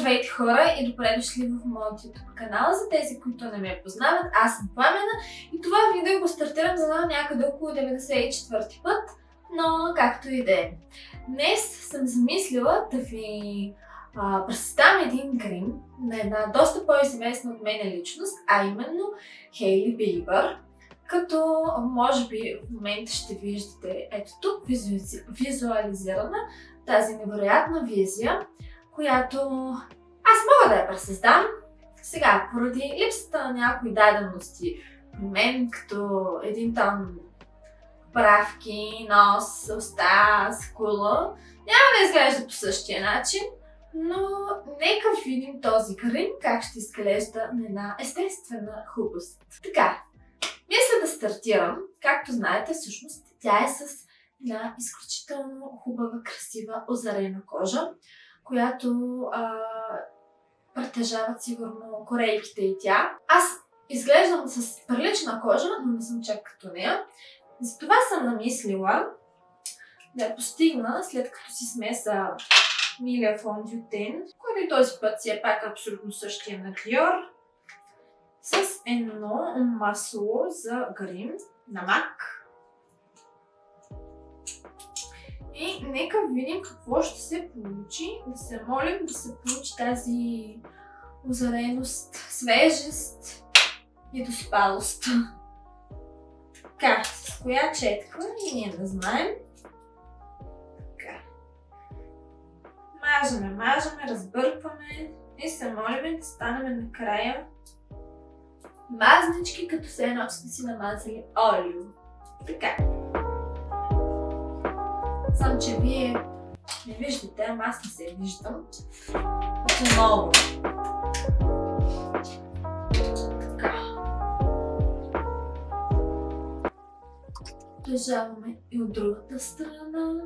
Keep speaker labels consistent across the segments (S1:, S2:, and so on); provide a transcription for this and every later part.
S1: Здравейте хора и добре дошли в моят YouTube канал. За тези, които не ме познават, аз съм Пламена и това видео го стартирам за някъде около 94-ти път, но както и да е. Днес съм замислила да ви представям един грим на една доста по-известна от мен личност, а именно Хейли Бийбър. Като може би в момента ще виждате ето тук визуализирана тази невероятна визия, която аз мога да я пресъздам. Сега, поради липсата на някои дадености при мен, като един тон правки, нос, уста, скула, няма да изглежда по същия начин, но нека видим този грим как ще изглежда на една естествена хубост. Така, мисля да стартирам. Както знаете, всъщност тя е с една изключително хубава, красива, озарена кожа, която притежават сигурно корейките и тя. Аз изглеждам с прилична кожа, но не съм чак като нея. Затова съм намислила да я постигна, след като си смеса милия фондютен, който и този път си е пак абсолютно същия на Dior, с едно масло за грим на MAC. И нека видим какво ще се получи. Да се молим да се получи тази озареност, свежест и доспалост. Така, с коя четка и ние да знаем. Така. Мажеме, разбъркваме и се молим да станем накрая мазнички, като се едно, че сте си намазали олио. Така. Само, че вие не виждате, ама аз не се виждам. Отново. Така. Държаваме и от другата страна.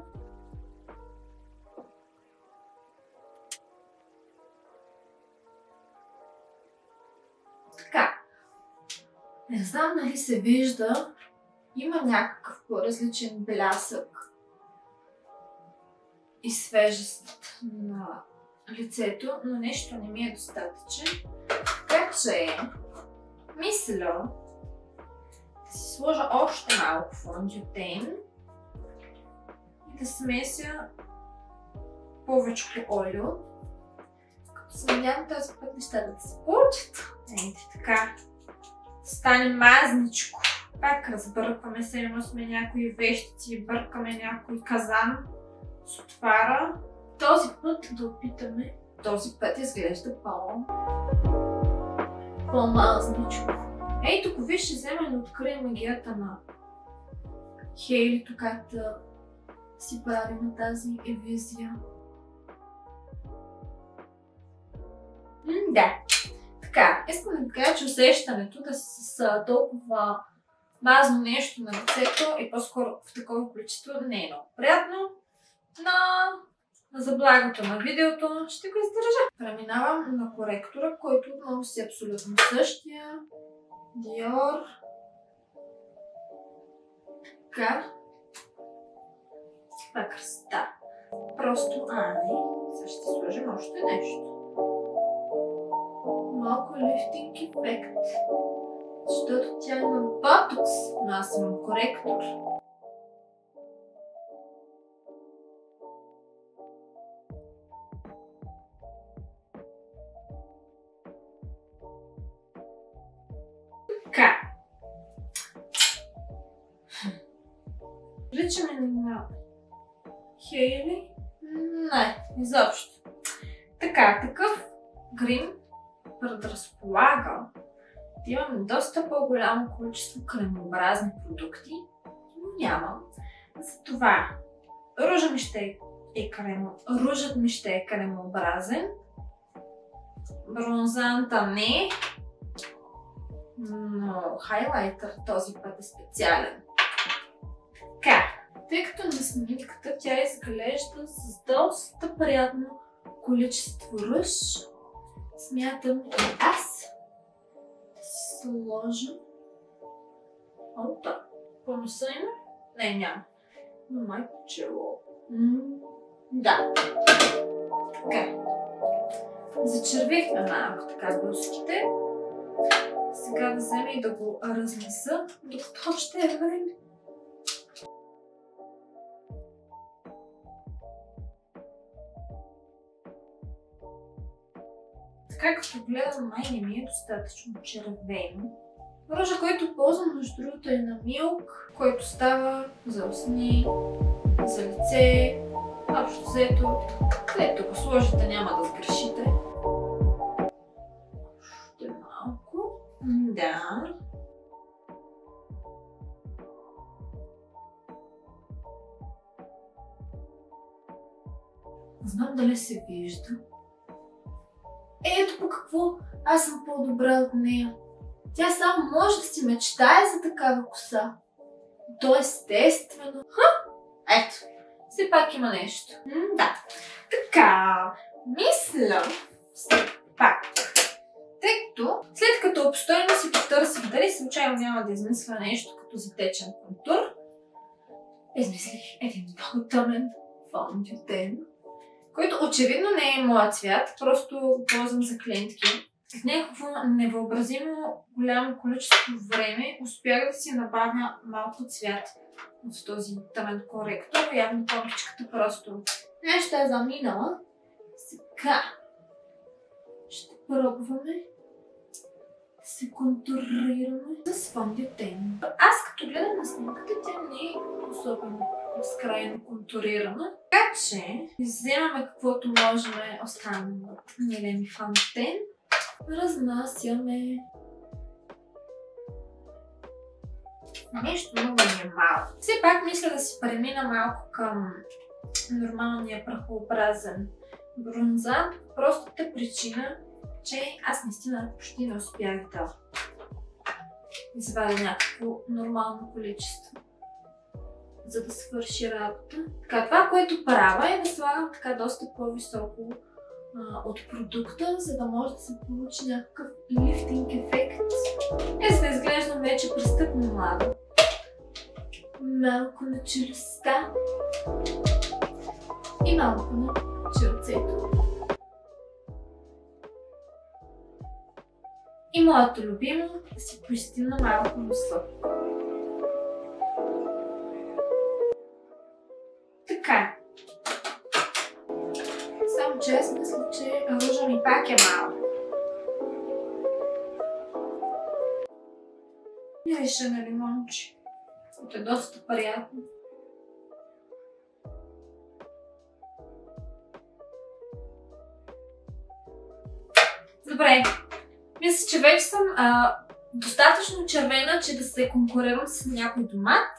S1: Така. Не знам дали се вижда. Има някакъв по-различен блясък и свежест на лицето, но нещо не ми е достатъчен. Така че мисля да си сложа още малко фондютен и да смеся повече олио. Като се надявам този път нещата да се получат. Ейте така. Стане мазничко. Пак разбъркваме се, едно сме някои вещици, бъркаме някой казан с отвара. Този път да опитаме. Този път изглежда по-мазничко. Ей, тук виж, ще взема да открия магията на Хейлито, как да си правим тази визия. Да. Така, искам да кажа, че усещането да си с толкова мазно нещо на лицето и по-скоро в такова количество не е много приятно. За благото на видеото ще го издържа. Преминавам на коректора, който отново си абсолютно същия. Dior. Така. Това красота. Просто, не. Сега ще сложим още нещо. Малко лифтинг ефект. Защото тя има ботокс, но аз имам коректор. Така. Приличаме на Хейли? Не, изобщо. Така, такъв грим предразполага да имаме доста по-голямо количество кремообразни продукти, но нямам. Затова ружът ми ще е кремообразен, бронзанта не, но хайлайтър този път е специален. Така, тъй като на снимката тя изглежда с доста приятно количество руж, смятам и аз да си сложа по носа има? Не, няма. Но майко чело. Да. Така. Зачервихме малко така блузките. Сега да взема и да го разнеса, докато още е време. Така като гледам, май не ми е достатъчно червено. Рожа, който ползвам, между другото, е на Milk, който става за устни, за лице, общо взето. След го сложите, няма да сгрешите. Още малко. Да. Не знам дали се вижда. Ето по какво аз съм по-добра от нея. Тя само може да си мечтае за такава коса. То естествено. Ето, все пак има нещо. Да. Така, мисля, все пак. Тъй като, след като обстойно си потърсих дали случайно няма да измисля нещо като затечен контур, измислих един много тъмен фондютен, който очевидно не е моят цвят, просто го ползвам за клиентки. В някакво невъобразимо голямо количество време успях да си набавя малко цвят от този тъмен коректор. Явно помпичката просто нещо е заминала. Сега ще пробваме да се контурираме с фондютен. Аз като гледам на снимката, тя не е особено безкрайно контурирана. Така че вземаме каквото можем останем от милия ми фондютен. Разнасяме. Нещо много ми е малко. Все пак мисля да си премина малко към нормалния прахообразен бронзант. Простата причина, че аз наистина почти не успях да извадя някакво нормално количество, за да свърши работа. Така, това, което правя е да слагам така доста по-високо от продукта, за да може да се получи някакъв лифтинг ефект. За да изглеждам вече престъпно млада. Малко на челюстта и малко на челцето. И моето любимо да си поистина малко носа. Така. Само че аз мисля, че ружа ми пак е малко. Мирише на лимонче. Това е доста приятно. Добре. Мисля, че вече съм достатъчно червена, че да се конкурирам с някой домат,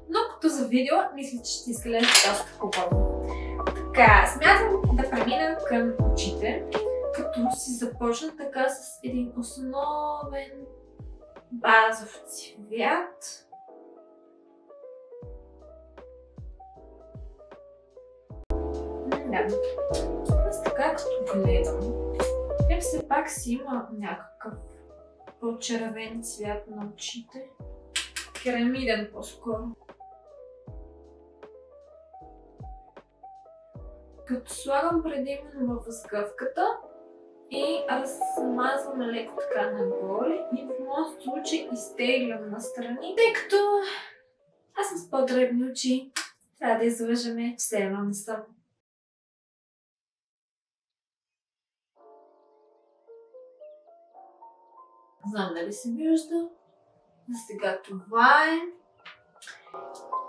S1: но като за видео, мисля, че ще изглежда доста хубаво. Така, смятам да премина към очите, като си започна така с един основен базов цвят. Да. Аз така като гледам, все пак си има някакъв по-червен цвят на очите. Керамиден по-скоро. Като слагам предимно във възгъвката и размазвам леко така нагоре и в моят случай изтеглям настрани, тъй като аз съм с по-дребни очи. Трябва да излъжеме, че все едно не съм. Знам дали се вижда. За сега това е.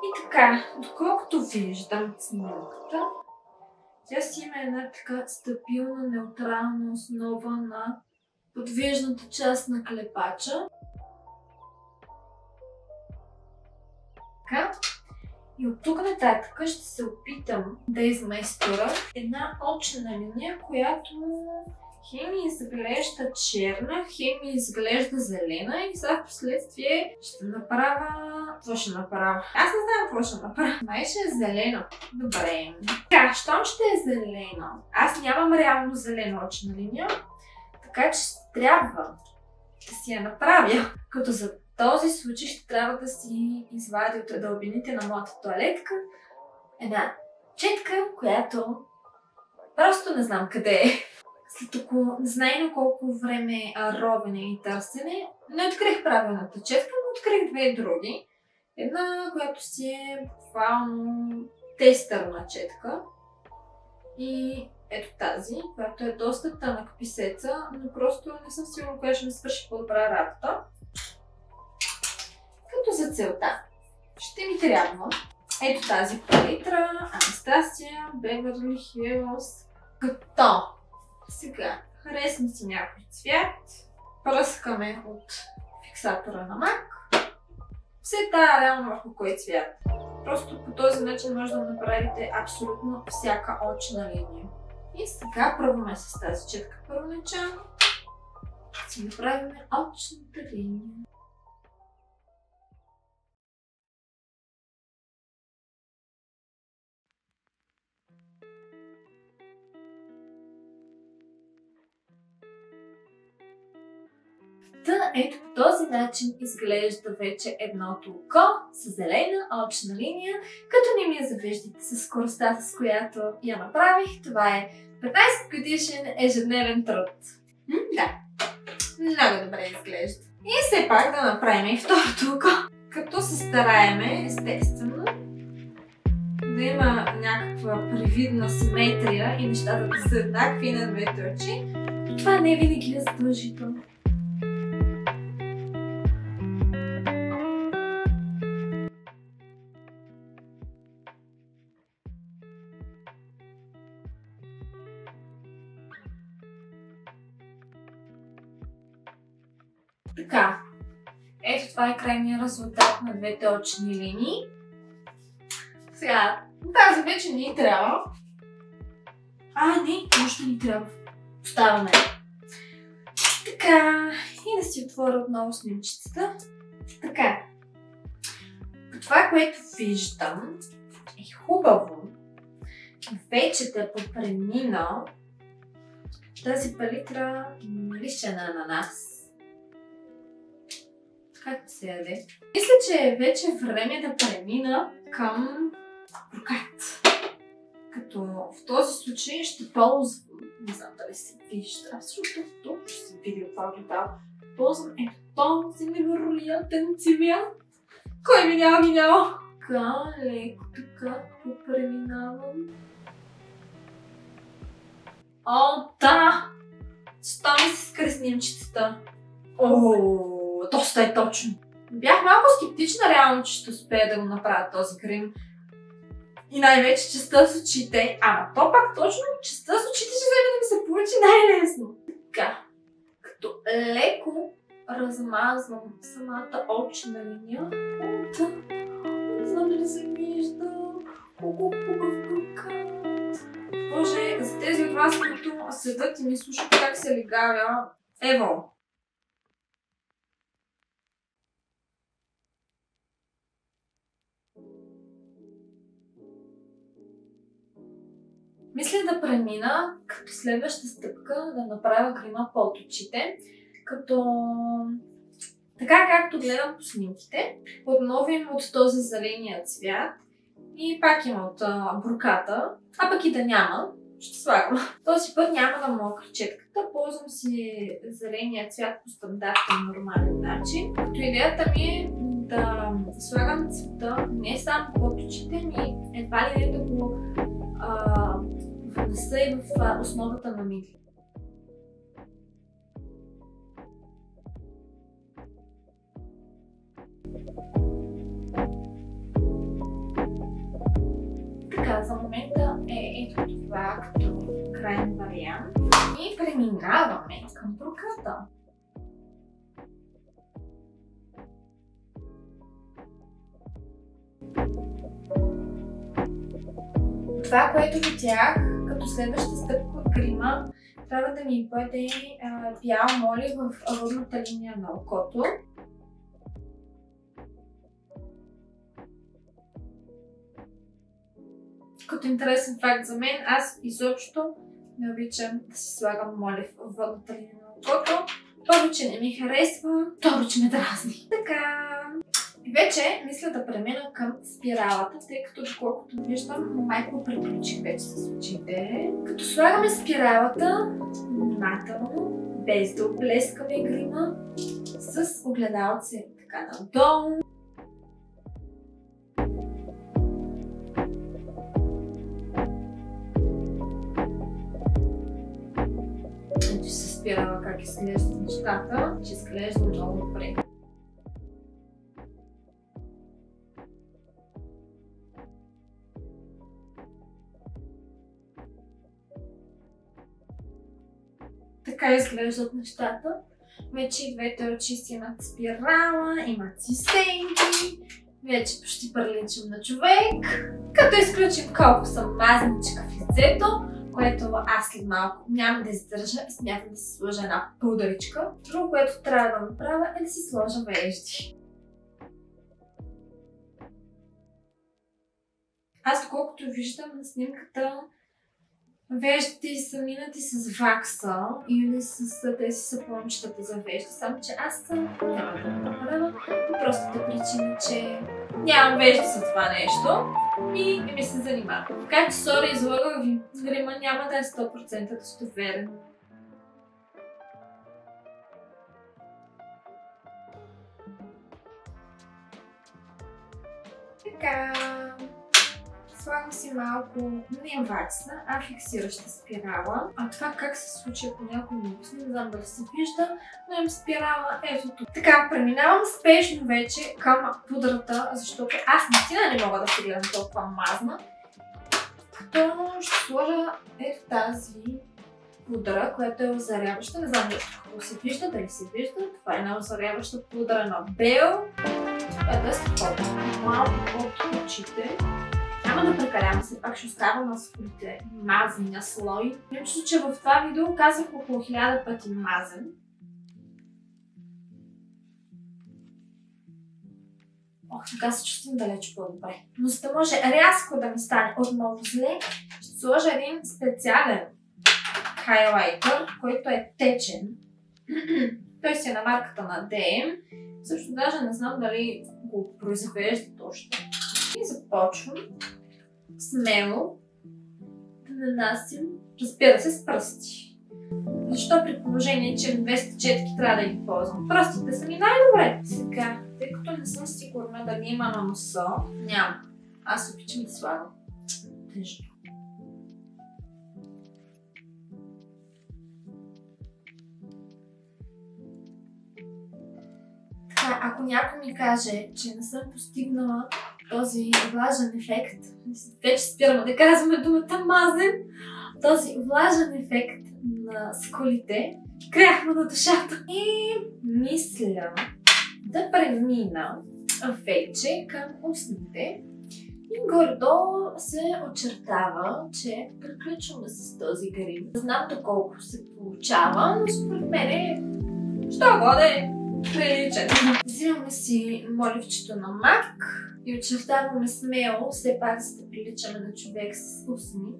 S1: И така, доколкото виждам снимката, тя си има една така стабилна, неутрална основа на подвижната част на клепача. Така. И от тук нататък ще се опитам да измайстора една очна линия, която хем ми изглежда черна, хем ми изглежда зелена и сега в последствие ще направя... Какво ще направя? Аз не знам какво ще направя. Май ще е зелена. Добре. Така, щом ще е зелена, аз нямам реално зелена очна линия, така че трябва да си я направя. Като за този случай ще трябва да си извадя от дълбините на моята тоалетка една четка, която просто не знам къде е. след около незнайно колко време ровене и търсене, не открих правилната четка, но открих две други. Една, която си е буквално тестърна четка. И ето тази, която е доста тънък писеца, но просто не съм сигурна коя ще ми свърши по-добра работа. Като за целта ще ми трябва ето тази палитра Anastasia Beverly Hills. Като сега харесвам си някой цвят, пръскаме от фиксатора на MAC. Все тая реално върху кой цвят. Просто по този начин може да направите абсолютно всяка очна линия. И сега пробваме с тази четка първоначално. Си направим очната линия. Та ето по този начин изглежда вече едното око с зелена очна линия, като не ми я завиждате с скоростта, с която я направих. Това е 15 годишен ежедневен труд. Да, много добре изглежда. И все пак да направим и второто око. Като се стараеме, естествено, да има някаква привидна симетрия и нещата да са еднакви на двете очи. Това не е винаги е задължително. Така, ето това е крайният резултат на двете очни линии. Сега, тази вече не ни трябва. Не, още ни трябва. Оставаме. Така, и да си отворя отново снимчицата. Така, това, което виждам, е хубаво вече да попремина тази палитра лище на ананас. Как се яде? Мисля, че е вече време да премина към брокат. Като в този случай ще ползвам, не знам дали се вижда, защото тук ще се види от това гледал. Ползвам ето този невероятен цвят. Кой ми видял? Така, леко така попреминавам. О, да! Що ми се скри снимчицата? Доста е точно. Бях малко скептична реално, че ще успея да го направя този грим. И най-вече частта с очите. Ама то пак точно частта с очите ще вземе да ми се получи най-лесно. Така. Като леко размазвам самата очна линия. Не знам дали се вижда. Колко хубав брокат. Боже, за тези от вас, които седат и ми слушат как се лигавя. Ево. Мисля да премина като следваща стъпка да направя грима под очите, като така както гледам по снимките. Отново има от този зеления цвят и пак има от броката, а пък и да няма, ще слагам. Този път няма да мокра четката, ползвам си зеления цвят по стандартен нормален начин. Като идеята ми е да слагам цвета не само под очите ми, едва ли не да го внеса и в основата на мидли. Така, за момента е ето това като крайен вариант. И преминаваме към броката. Това, което видях като следваща стъпка от грима, трябва да ми бъде бял моли в родната линия на окото. Като интересен факт за мен, аз изобщо не обичам да си слагам моли в водната линия на окото. Първо, че не ми харесва, второ, че ме дразни. Така, И вече мисля да премина към спиралата, тъй като доколкото виждам, майко приключих вече с очите. Като слагаме спиралата, внимателно, без да оплескаме грима, с огледалце така надолу. Ето се спирала как изглеждат нещата, че изглежда много добре. Така изглеждат нещата. Вече и двете очи си имат спирала, имат си сенки. Вече почти приличам на човек. Като изключим колко съм мазничка в лицето, което аз след малко няма да издържа и смятам да си сложа една пудричка. Друго, което трябва да направя е да си сложа вежди. Аз доколкото виждам на снимката, веждите са минати с вакса или с тези сапончетата за вежди, само че аз няма да го направя по простата причина, че нямам вежди за това нещо и не ми се занимава. Така че, сори, излагах ви, грима няма да е 100% достоверен. Така. Слагам си малко не вакса, а фиксираща спирала. А това как се случи, ако някой не обясни, не знам дали се вижда, но имам спирала ето тук. Така, преминавам спешно вече към пудрата, защото аз наистина не мога да се гледам толкова мазна. Като ще сложа ето тази пудра, която е озаряваща. Не знам какво се вижда, дали се вижда. Това е една озаряваща пудра на Бел. Това е доста малко от очите. Няма да прекалявам, все пак ще оставам на своите мазния слой. Мисля, че в това видео казах около 1000 пъти мазен. Ох, така се чувствам далеч по-добре. Но за да може рязко да ми стане отново зле, ще сложа един специален хайлайтър, който е течен. Той си е на марката на DM. Също даже не знам дали го произвежда точно. И започвам смело да нанасям, разбира се, с пръсти. Защо при положение, че без четки трябва да ги ползвам? Пръстите са ми най-добре. Сега, тъй като не съм сигурна дали има на носа, няма. Аз обичам да слагам тъжно. Така, ако някой ми каже, че не съм постигнала този влажен ефект, вече спираме да казваме думата мазен, този влажен ефект на скулите, кряхме на душата. И мисля да премина вече към устните. И горе-долу се очертава, че приключваме с този грим. Не знам доколко се получава, но според мен е що годе приличен. Взимаме си моливчето на MAC и очертаваме смело, все пак за да приличаме на човек с устни.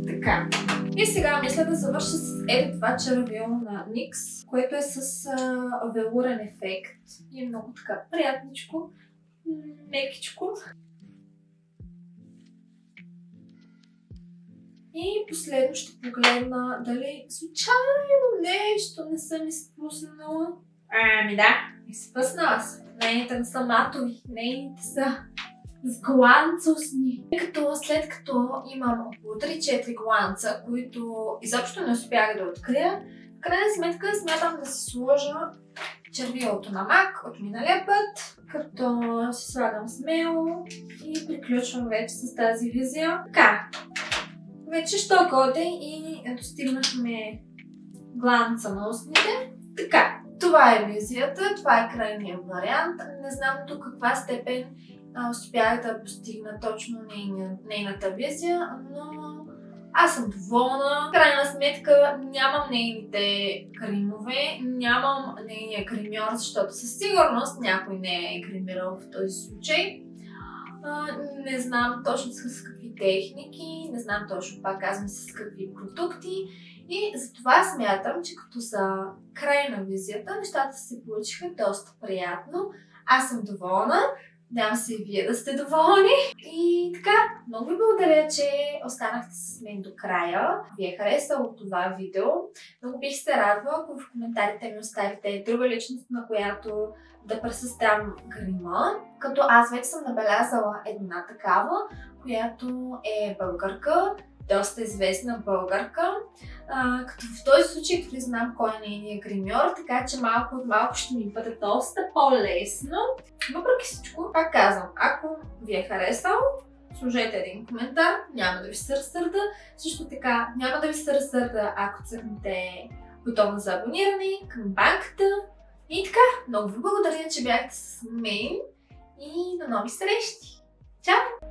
S1: Така. И сега мисля да завърша с ето това червило на NYX, което е с велурен ефект. И е много така приятничко, мекичко. И последно ще погледна дали случайно нещо не съм изпуснала. Ами да, изпуснала съм. Нейните не са матови, нейните са с гланцусни. След като имам около 3-4 гланца, които изобщо не успях да открия, в крайна сметка смятам да си сложа червилото на MAC от миналия път, като си слагам смело и приключвам вече с тази визия. Така, вече що годе и достигнахме гланца на устните. Така, това е визията, това е крайният вариант. Не знам до каква степен успях да постигна точно нейната визия, но аз съм доволна. В крайна сметка нямам нейните кремове, нямам нейния кремьор, защото със сигурност някой не е кремирал в този случай. Не знам точно с какви техники, не знам точно, пак казвам, с какви продукти И затова смятам, че като за край на визията, нещата се получиха доста приятно. Аз съм доволна. Надявам се и вие да сте доволни. И така, много ви благодаря, че останахте с мен до края. Ви е харесало това видео. Много бих се радвала, ако в коментарите ми оставите друга личност, на която да пресъздам грима. Като аз вече съм набелязала една такава, която е българка, доста известна българка. Като в този случай дори знам кой е нейният гримьор, така че малко от малко ще ми бъде доста по-лесно. Въпреки всичко, пак казвам, ако ви е харесал, сложете един коментар, няма да ви се разсърда. Също така, няма да ви се разсърда, ако цъкнете бутона за абониране, камбанката. И така, много ви благодаря, че бяхте с мен и до нови срещи! Чао!